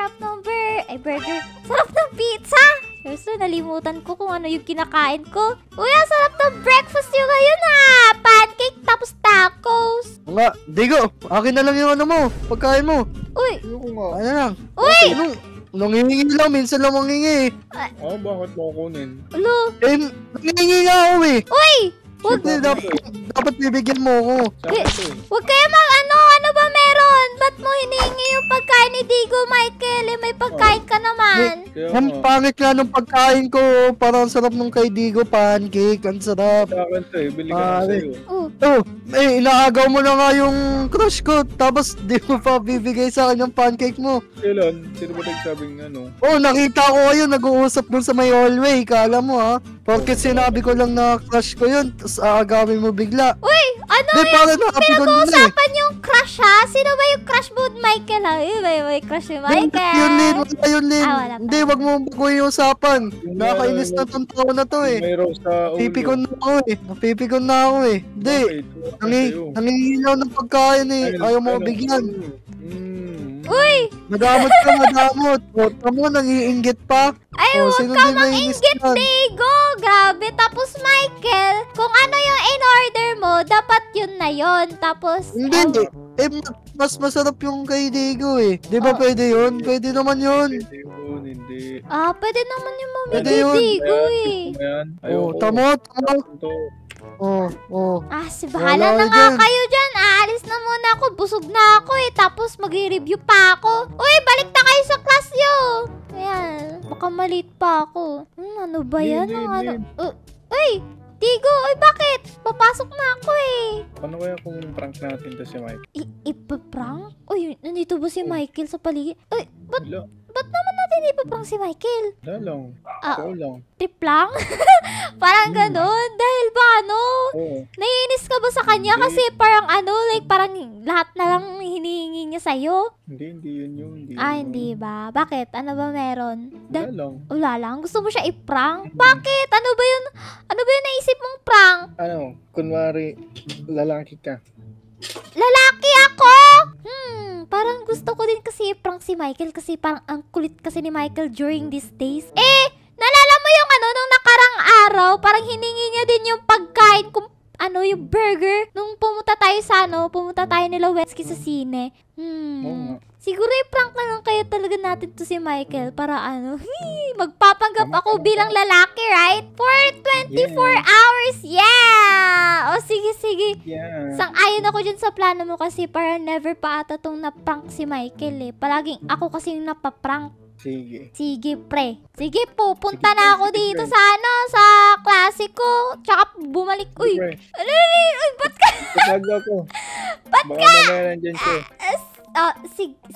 sarap ng burger. Sarap ng pizza! Seryoso, nalimutan ko kung ano yung kinakain ko. Uy, ang sarap ng breakfast yung ngayon ha! Pancake tapos tacos. Nga, Digo, akin na lang yung ano mo, pagkain mo. Uy! Ayoko nga. Ano lang? Uy! Nangingi lang, minsan lang mangingi. Bakit mo kunin? Ulo! Nangingi nga ako eh. Uy! Wag! Hindi, dapat bibigyan mo ako. Huwag kayo ano ba meron? Ba't mo hinihingi yung pagkain ni Digo, Michael? May pagkain ka naman. Ang pangit nga ng pagkain ko, parang sarap nung kay Digo, pancake, ang sarap. Sa akin to eh, bili ka na sa'yo. Inaagaw mo na nga yung crush ko, tapos di mo pa bibigay sa akin yung pancake mo. Kailan? Sino ba nagsabing ano? Nakita ko kayo, nag-uusap dun sa may hallway, kala mo ha. Porket sinabi ko lang na crush ko yun, tapos aagawin mo bigla. Uy! Ano yung pinag-uusapan yung crush ha? Sino ba yung crush mo, Michael ha? May crush si Michael. Yun, Lin. Hindi, wag mo baguhin yung usapan. Nakakainis na tong tao na to eh. May rose sa ulo. Napipikon na ako eh. Hindi, nangingilaw ng pagkain eh. Ayaw mo bigyan. Uy! Madamot ka. Tamo, nangiinggit pa. Ay, huwag ka mang-inggit, Digo! Grabe. Tapos, Michael, kung ano yung in-order mo, dapat yun na yun. Tapos, Hindi. Mas masarap yung kay Digo eh. Di ba pwede yun? Pwede naman yun. Hindi. Pwede naman yung mami Pwede ni yun. Digo eh. Tamo. Bahala na nga kayo dyan. Aalis na muna ako. Busog na ako eh. Tapos magre-review pa ako. Uy, balik na kayo sa class nyo. Ayan. Baka malit pa ako. Ano ba yan? Uy, Digo. Uy, bakit? Papasok na ako eh. Paano kaya kung prank natin to si Mike? Ipaprank? Uy, nandito ba si Michael sa paligid? Uy, ba't naman natin ipaprank si Michael? Wala lang. Ikaw lang. Trip lang? Parang ganun. Dahil ba naiinis ka ba sa kanya? Kasi parang parang lahat na lang hinihingi niya sa'yo? Hindi yun yung. Hindi ba? Bakit? Ano ba meron? Wala lang. Wala lang? Gusto mo siya i-prank? Bakit? Ano ba yun naisip mong prank? Kunwari, lalaki ka. Lalaki ako? Parang gusto ko din kasi i-prank si Michael kasi parang ang kulit kasi ni Michael during these days. Nalala mo yung nung nakarang araw, parang hiningi niya din yung pagkain kung yung burger. Nung pumunta tayo nila Wetsky sa sine. Siguro i-prank na lang kaya talaga natin to si Michael para magpapanggap ako bilang lalaki, right? For 24 hours, yeah! Sige. Yeah. Sang-ayon ako dyan sa plano mo kasi para never pa ata tong na-prank si Michael eh. Palaging ako kasi yung napaprank. Sige, pre. Sige, pupunta na ako dito sa sa klase ko. Tsaka bumalik. Uy, ba't ka? Patago ako. Ba't Baka ka? mamaya nandyan siya.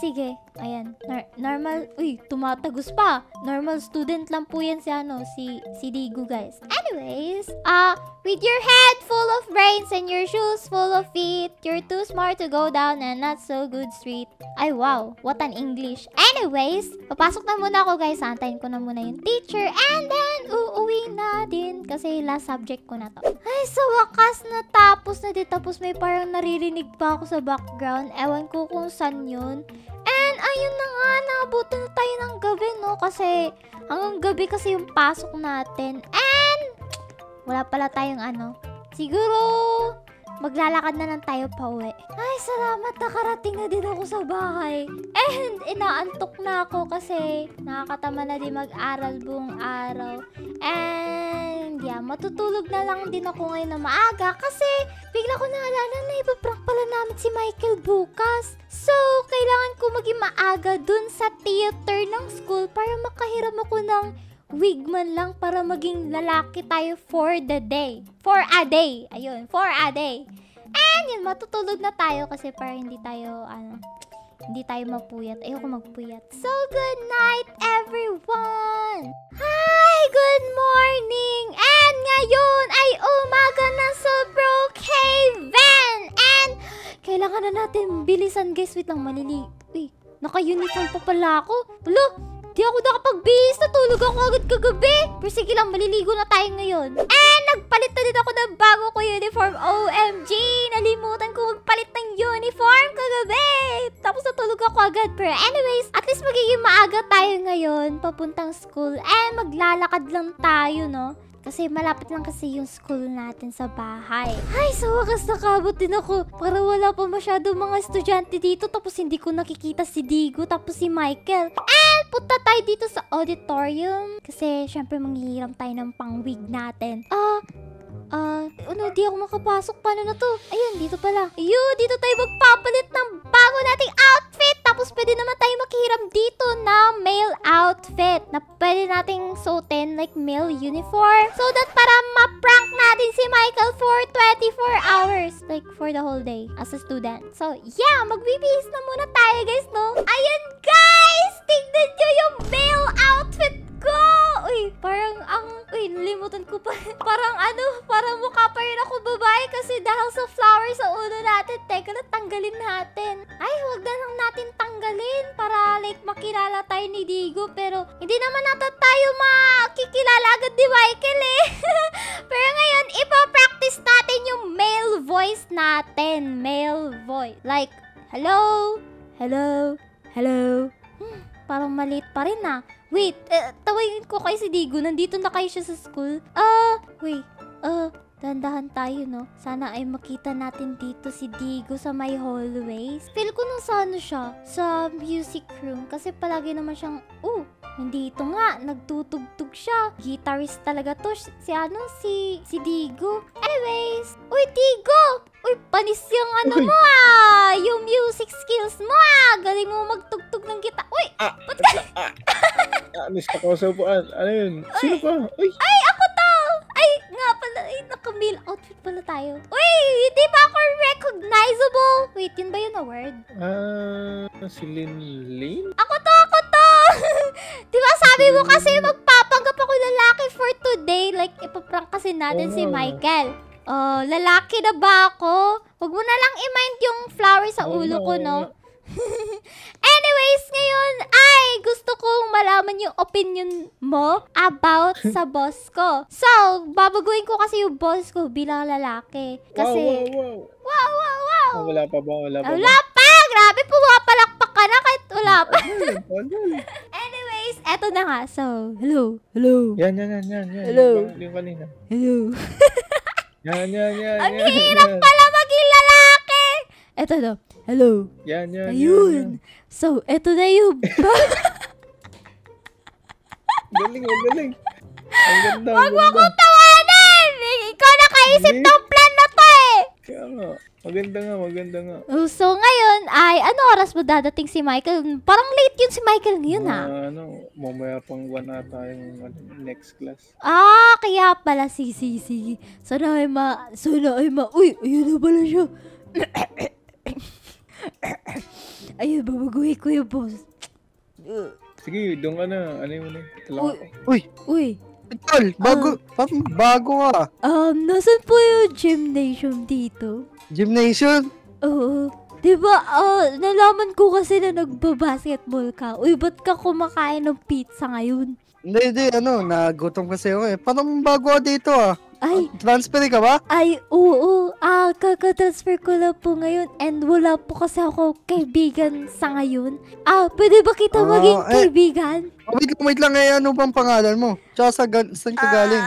Sige. Ayan. Normal. Uy, tumatagos pa. Normal student lang po yan si Digo, guys. Anyways, with your head full of brains and your shoes full of feet, you're too smart to go down a not so good street. Ay, wow. What an English. Anyways, papasok na muna ako, guys. Antayin ko na muna yung teacher and then uuwi na din kasi last subject ko na to. Ay, sa wakas natapos na din. Tapos may parang naririnig pa ako sa background. Ewan ko kung saan yun. And ayun na nga, naabutan na tayo ng gabi, no? Kasi hanggang gabi kasi yung pasok natin. And wala pala tayong siguro maglalakad na lang tayo pa uwi. Ay, salamat, nakarating na din ako sa bahay. And inaantok na ako kasi nakakatama na din mag-aral buong araw. And matutulog na lang din ako ngayon na maaga kasi bigla ko naalala na ipaprank pala namin si Michael bukas. So, kailangan ko maging maaga dun sa theater ng school para makahiram ako ng wig man lang para maging lalaki tayo for the day. For a day. Ayun, for a day. And yun, matutulog na tayo kasi para hindi tayo mapuyat. Ayoko magpuyat. So, good night, everyone! Hi! Good morning! And ngayon ay umaga na sa Brookhaven! And kailangan na natin bilisan, guys. Wait lang, Uy, naka-uniform pa pala ako. Wala, di ako nakapagbihis. Natulog ako agad kagabi. Pero sige lang, maliligo na tayo ngayon. And nagpalit na din ako ng bago ko uniform. OMG! Nalimutan ko magpalit ng uniform kagabi! Tapos natulog ako agad. Pero anyways, at least magiging maaga tayo ngayon papuntang school. Maglalakad lang tayo, no? Kasi malapit lang kasi yung school natin sa bahay. Ay, sa wakas nakabot din ako. Para wala pa masyado mga estudyante dito. Tapos hindi ko nakikita si Digo. Tapos si Michael. Punta tayo dito sa auditorium. Kasi syempre manghihiram tayo ng pang-wig natin. Di ako makapasok. Paano na to? Ayun, dito pala. Ayun, dito tayo magpapalit ng bago nating outfit. Tapos pwede naman tayo makihiram dito na male outfit na pwede nating suotin like male uniform. So that para ma-prank natin si Michael for 24 hours. Like for the whole day as a student. So yeah, magbibihis na muna tayo guys, no? Ayan guys! Tignan nyo yung male outfit ko! Nalimutan ko pa. Parang mukha pa rin ako babae kasi dahil sa flower sa ulo natin. Teka na, tanggalin natin. Ay, huwag na lang natin tanggalin para like makilala tayo ni Digo. Pero hindi naman natin tayo makikilala agad ni Michael eh. Pero ngayon, ipapractice natin yung male voice natin. Male voice. Like, hello? Hello? Hello? Parang maliit pa rin ah. Wait, tawagin ko kay si Digo. Nandito na kayo siya sa school. Dahan-dahan tayo, no? Sana ay makita natin dito si Digo sa my hallways. Feel ko nasa siya, sa music room. Kasi palagi naman siyang, nandito nga, nagtutugtog siya. Guitarist talaga to. Si Digo. Anyways, Digo! Panis yung mo yung music skills mo Galing mo magtugtog ng gitar. Ba't ka? Miss Kakoso po. Ano yun? Sino ka? Ay, ako to! Ay, nga pala. Naka-male outfit pala tayo. Hindi ba ako recognizable? Wait, yun ba yun na word? Si Lin? Ako to! Diba sabi mo kasi magpapanggap ako lalaki for today. Like, ipaprank kasi natin si Michael. Lalaki na ba ako? Huwag mo na lang i-mind yung flower sa ulo ko, no? Anyways, ngayon ay gusto kong malaman yung opinion mo about sa boss ko. So, babaguhin ko kasi yung boss ko bilang lalaki. Kasi, wow. Wala pa ba? Wala pa! Grabe, pumapalakpak ka na kahit wala pa. Anyways, eto na nga. So, hello. Yan. Hello. Yung kanina. Hello. Yan. Ang hirap pala maging lalaki! Eto na. Hello. Yan. Ayun. So, eto na yung Galing. Ang ganda. Wag mo akong tawanan! Ikaw nakaisip ng plan na to eh! Kaya nga. Maganda nga. So, ngayon ay, ano oras ba dadating si Michael? Parang late yun si Michael ngayon Mamaya pang 1 ata yung next class. Kaya pala, sige. Sana ay ma. Uy, ayun na pala siya. Ayun, babaguhin ko yung boss. Sige, doon ka na. Ano yun? Uy. Tol, bago ka. Nasaan po yung gymnasium dito? Gymnasium? Oo. Diba, nalaman ko kasi na nagbabasketball ka. Uy, ba't ka kumakain ng pizza ngayon? Hindi, nagutom kasi ako eh. Parang bago ka dito Ay. Transfer ka ba? Ay, oo. Kaka-transfer ko lang po ngayon and wala po kasi ako kaibigan sa ngayon. Pwede ba kita maging kaibigan? Wait lang ano bang pangalan mo? Tsaka saan ka galing?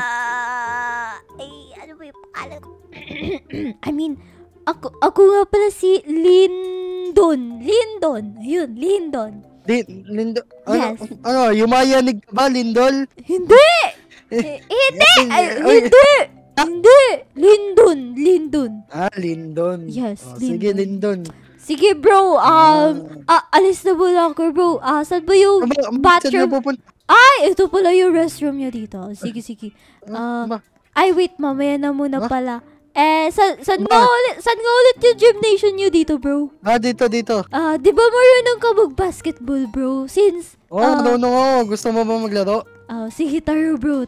Ano ba yung pangalan? I mean, ako nga pala si Lindon. Ayun, Lindon. Lindon? Yes. Yumayanig ka ba, Lindol? Hindi! Hindi! Lindon. Lindon. Yes, Sige, Lindon. Sige, bro. Alis na muna ako, bro. Saan ba yung bathroom? Ay, ito pala yung restroom niya dito. Sige. Ay, wait. Mamaya na muna pala. Saan nga ulit yung gymnasium nyo dito, bro? Dito. Di ba marunong ka mag-basketball, bro? Since... marunong ako. Gusto mo ba maglaro? Sige, tara, bro.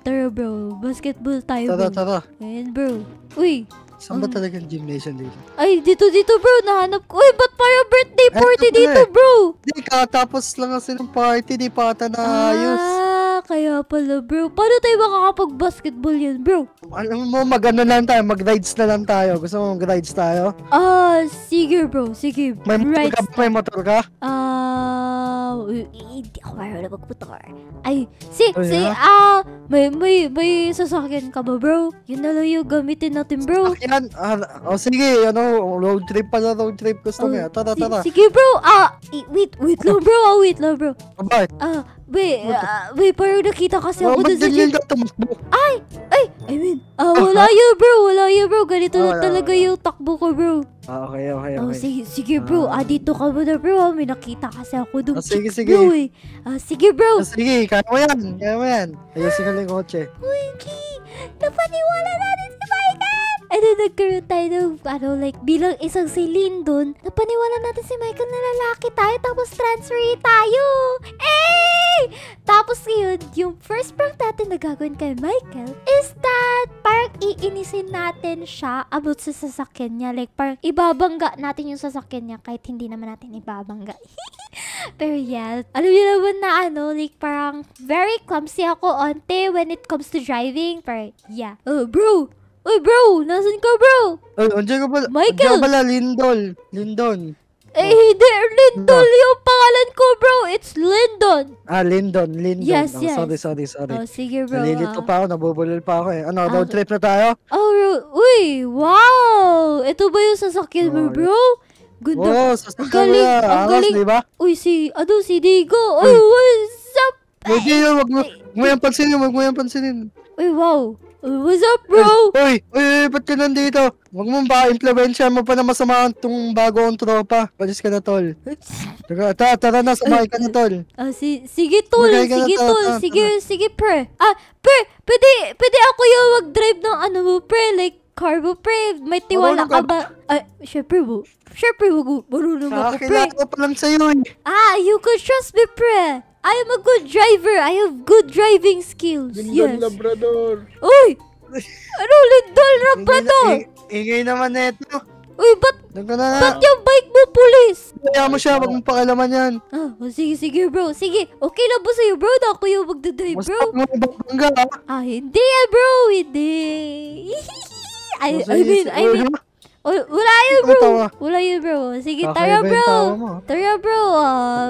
Basketball tayo, bro. Tara. Ayan, bro. Uy. Saan ba talagang gymnasium dito? Ay, dito, bro. Nahanap ko. Uy, ba't parang birthday party dito, bro? Hindi, katapos lang kasi ng party. Di pa ata naayos. kaya pala, bro. Paano tayo makakapag-basketball yan, bro? Alam mo, mag-ano lang tayo, mag-rides na lang tayo. Gusto mo mag-rides tayo? Sige, bro. Sige. May motor Right. ka ba? May motor ka? Hindi ako marunong magmotor. Ay, may sasakyan ka ba, bro? Yun na lang yung gamitin natin, bro. Yan, sige, road trip pala, road trip. Gusto mo yan. Tara. Sige, bro. Wait lang, bro. Wait lang, bro. Bakit? Wait, parang nakita kasi ako Ba't dun sa ganyan gym. ka tumakbo? Wala yun, bro. Ganito lang talaga yung takbo ko, bro. Okay. Sige, bro. Dito ka muna, bro. May nakita kasi ako dun. Sige. Bro, eh. Sige, bro. Sige, kaya mo yan. Ayusin ka lang yung kotse. Wiki, napaniwala natin si Michael! And then nagkaroon tayo ng, bilang isang silin dun, napaniwala natin si Michael na lalaki tayo, tapos transfer tayo! Eh! Tapos yun, yung first prank natin na gagawin kay Michael is that parang iinisin natin siya about sa sasakyan niya. Like, parang ibabangga natin yung sasakyan niya kahit hindi naman natin ibabangga. Pero yeah, alam niyo naman na parang very clumsy ako onte when it comes to driving. Pero yeah. Bro! Uy, bro! Nasaan ka, bro? Andiyan ka pala. Michael! Andiyan ka pala, Lindon. Hindi, Lindon yung pangalan ko, bro. It's Lindon. Lindon. Yes. Sorry. Sige, bro. Nalilito pa ako, nabubulol pa ako eh. Road trip na tayo? Uy, wow! Ito ba yung sasakyan mo, bro? Ganda. Sasakyan mo na. Angas, di ba? Uy, si Digo. Uy, what's up? Wag mo yan pansinin. Uy, wow. What's up, bro? Uy, ba't ka nandito? Wag mo ba, impluensya mo pa na masama itong bagong tropa. Palis ka na, tol. Tara na, sumakay ka na, tol. Sige, tol. Sige, pre. Pwede ako yung mag-drive ng pre, like, carbo, pre. May tiwala ka ba? Syempre, marunong ako, pre. Kakilala ko pa lang sa'yo, eh. You can trust me, pre. I am a good driver. I have good driving skills. Lindon Labrador. Uy! Lindon Labrador? Ingay naman neto. Uy, ba't yung bike mo, pulis? Kaya mo siya, wag mong pakalaman yan. Sige, bro. Sige, okay lang ba sa'yo, bro? Na ako yung magdadrive, bro? Basta mo ibabangga, ha? Hindi bro. Hindi. I mean, wala yun, bro. Sige, tara, bro.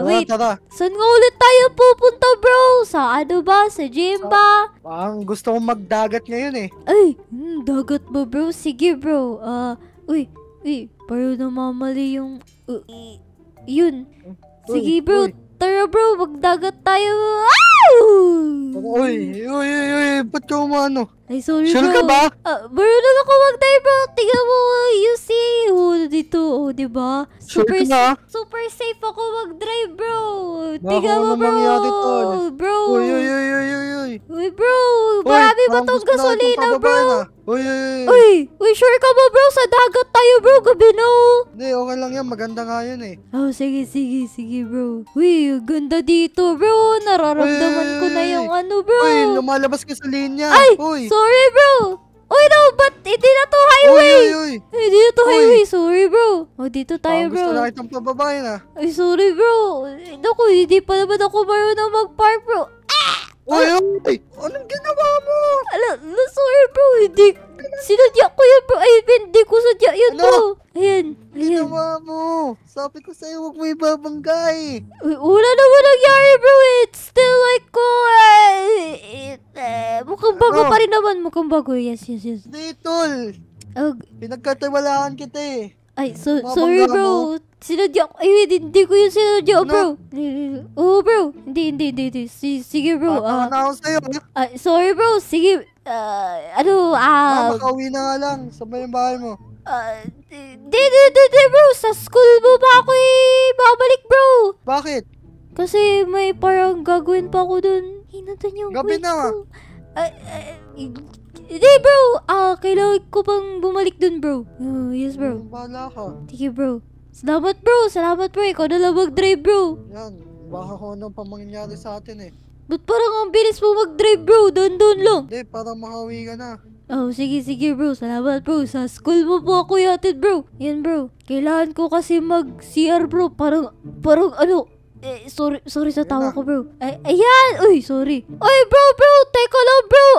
Wait. Tara. Saan nga ulit tayo pupunta, bro? Sa ba? Sa gym ba? Gusto kong magdagat ngayon, eh. Ay, dagat ba, bro? Sige, bro. Uy, parang namamali yung... yun. Sige, bro. Tara, bro. Magdagat tayo. Uy, ba't ka umano? Ay, sorry, Sure bro. ka ba? Marunong ako mag-dive, bro. Tingnan mo, you see. Dito, diba? Sure ka na? Super safe ako mag-drive, bro. Baka Tingnan mo, ano bro. mangyari, tol? Bro. Uy. Bro. Marami ba tong gasolina, bro? Uy. Sure ka ba, bro? Sa dagat tayo, bro. Gabi na, Hindi, okay lang yan. Maganda nga yun, eh. Sige, bro. Uy, ganda dito, bro. Nararamdaman ko na yung bro. Uy, lumalabas ka sa linya. Uy. Sorry, bro. Uy, no, but hindi na to highway. Uy. Hindi na to highway. Sorry, bro. Dito tayo, bro. Gusto na kitang pababayin, ha? Ay, sorry, bro. Naku, hindi pa naman ako marunong mag-park, bro. Uy. Anong ginawa mo? Sorry, bro. Hindi. Sinadya ko yan, bro. Ay, hindi ko sadya yan, bro. Ayan. Ginawa mo. Sabi ko sa'yo, huwag mo ibabanggay. Wala naman nangyari, bro. It's still like, mukhang bago pa rin naman. Mukhang bago. Yes. Hindi, tol. Pinagkatiwalaan kita, eh. Ay, sorry, bro. Sinadya ko. Ay, hindi ko yung sinadya, bro. Bro. Hindi. Sige, bro. Na ako sa'yo, ha? Sorry, bro. Sige. Makauwi na nga lang. Sabay yung bahay mo. Hindi, bro. Sa school mo ba ako babalik, bro? Bakit? Kasi may parang gagawin pa ako dun. Hinatan yung Gabi wait na nga. ko. Hindi, bro. Kailangan ko pang bumalik dun, bro. Yes, bro. Bahala ka. Sige, bro. Salamat, bro. Ikaw na lang mag-drive, bro. Yan. Baka kung ano pa mangyayari sa atin, eh. Ba't parang ang bilis mo mag-drive, bro? Doon lang. Hindi, para makauwi ka na. Sige, bro. Salamat, bro. Sa school mo po ako yatid, bro. Yan, bro. Kailangan ko kasi mag-CR, bro. Parang sorry sa tawa ko, bro. Ayan! Uy, sorry. Uy, bro! Teka lang, bro!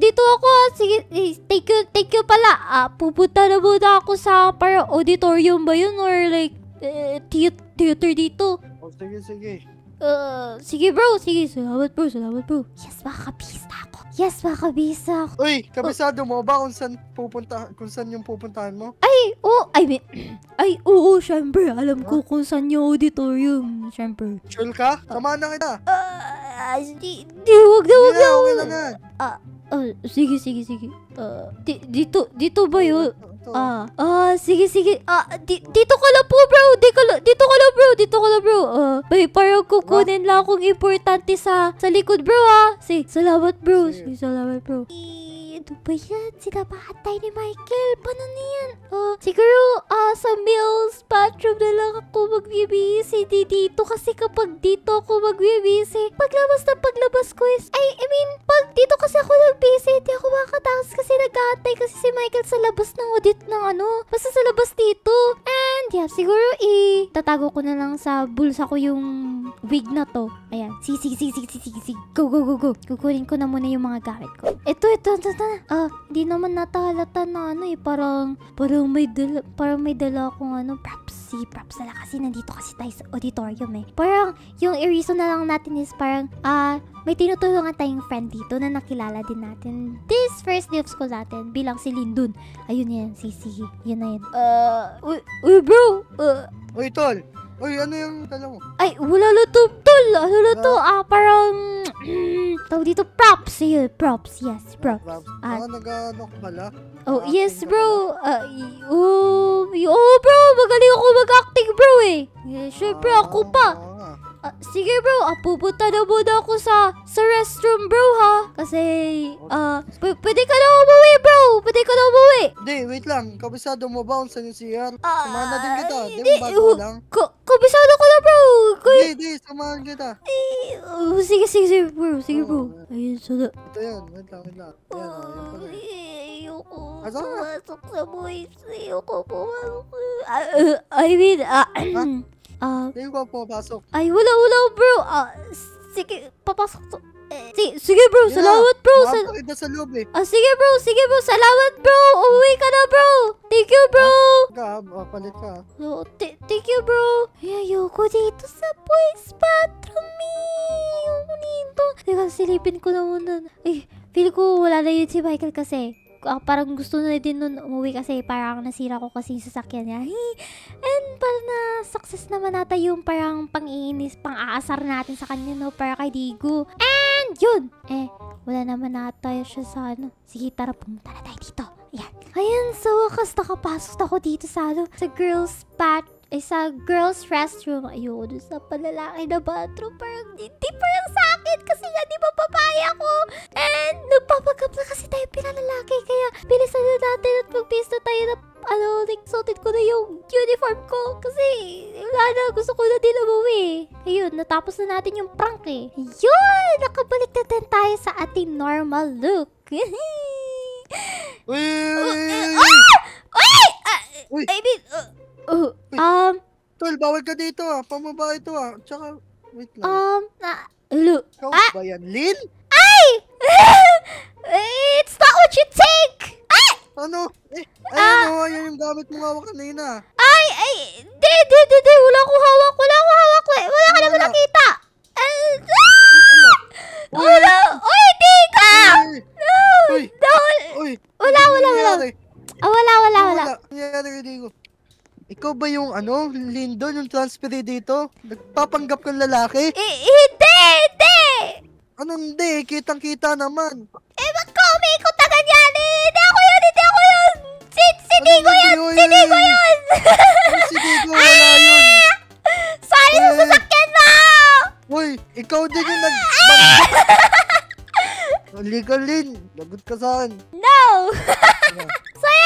Dito ako, sige, thank you pala. Pupunta na muna ako sa parang auditorium ba yun? Or like, theater dito. Oh, sige. Sige, bro. Sige, salamat, bro. Yes, makakabisa ako. Uy, kabisado mo ba kung saan yung pupuntahan mo? Oo, syempre. Alam ko kung saan yung auditorium. Syempre. Sure ka? Samahan na kita. Wag na. Okay lang yan. Sige. Dito ba yun? Sige. Dito ka lang po, bro. Dito ka lang, bro. Parang kukunin lang akong importante sa likod, bro, Sige, salamat, bro. Ano ba yan? Sinabahatay ni Michael. Paano na yan? Siguro, sa Mills bathroom na lang ako magbibisi dito. Kasi kapag dito ako magbibisi, paglabas ko is, pag dito kasi ako nagbisi, hindi ako makatakas kasi nag-aantay kasi si Michael sa labas ng audit basta sa labas dito. And yeah, siguro tatago ko na lang sa bulsa ko yung wig na to. Ayan. Sige. Go. Kukunin ko na muna yung mga gamit ko. Ito. Hindi naman natahalata na parang may dala akong props na kasi nandito kasi tayo sa auditorium Parang yung reason na lang natin is parang may tinutulungan tayong friend dito na nakilala din natin this first day of school natin bilang si Lindun. Ayun yan, sige. Yan na yan. Uy, bro! Uy, tol! Uy, ano yung dala mo? Ay, wala na to, tol! Ano na to? Parang... tawag dito, props! Ayun, props. Yes, props. Nag-ano ka pala? Oh, yes, bro. Bro, magaling ako mag-acting, bro Siyempre, ako pa. Sige, bro. Pupunta na muna ako sa restroom, bro, Kasi, pwede ka na umuwi, bro. Hindi, wait lang. Kabisado mo ba kung saan yung CR? Samahan na din kita. Di mo bago lang. Kabisado ko na, bro. Hindi, samahan kita. Sige, bro. Ayun, sana. Ito yan. Wait lang. Ayan, yan pala. Ayoko Asa ka? pumasok sa boys. Ayoko pumasok. Hindi ko papasok. Ay, wala, bro. Sige, papasok to. Sige, bro. Yeah, Salamat, bro. Makapakita sa loob Sige, bro. Salamat, bro. Umuwi ka na, bro. Thank you, bro. Palit ka. Thank you, bro. Ayoko dito sa boys bathroom, Ayoko dito. Teka, silipin ko na muna. Feel ko wala na yun si Michael kasi. Parang gusto na din nun umuwi kasi parang nasira ko kasi yung sasakyan niya. And parang na-success naman nata yung parang pang-iinis, pang-aasar natin sa kanya, para kay Digo. And yun! Wala naman nata siya sa Sige, tara, pumunta na tayo dito. Ayan, sa wakas nakapasok ako dito sa sa girls restroom. Ayun, sa palalaki na bathroom. Parang parang sa akin kasi nga di ba papaya ko. And nagpapagap na kasi tayo pinalalaki. Kaya bilisan na natin at mag-base na tayo na suotin ko na yung uniform ko. Kasi wala na, gusto ko na din umuwi. Ayun, natapos na natin yung prank Ayun, nakabalik na din tayo sa ating normal look. Tol, bawal ka dito Pamaba ito Tsaka, wait lang. Ikaw ba yan, Lin? It's not what you think! Ano? Ayan yung gamit mo hawak kanina. Hindi. Wala akong hawak. Wala ka naman nakita. Wala. Uy, hindi ka! Uy! Wala. Wala. Nangyari kay Digo. Ikaw ba yung Lindon, yung transferi dito? Nagpapanggap kang lalaki? Hindi! Ano hindi? Kitang-kita naman. Ba't ka umiikot na ganyan? Hindi ako yun! Si Digo yun! Si Digo, wala yun. Sorry sa sasakyan mo! Uy, ikaw din yung Halika, Lin. Lagot ka saan? No! Sorry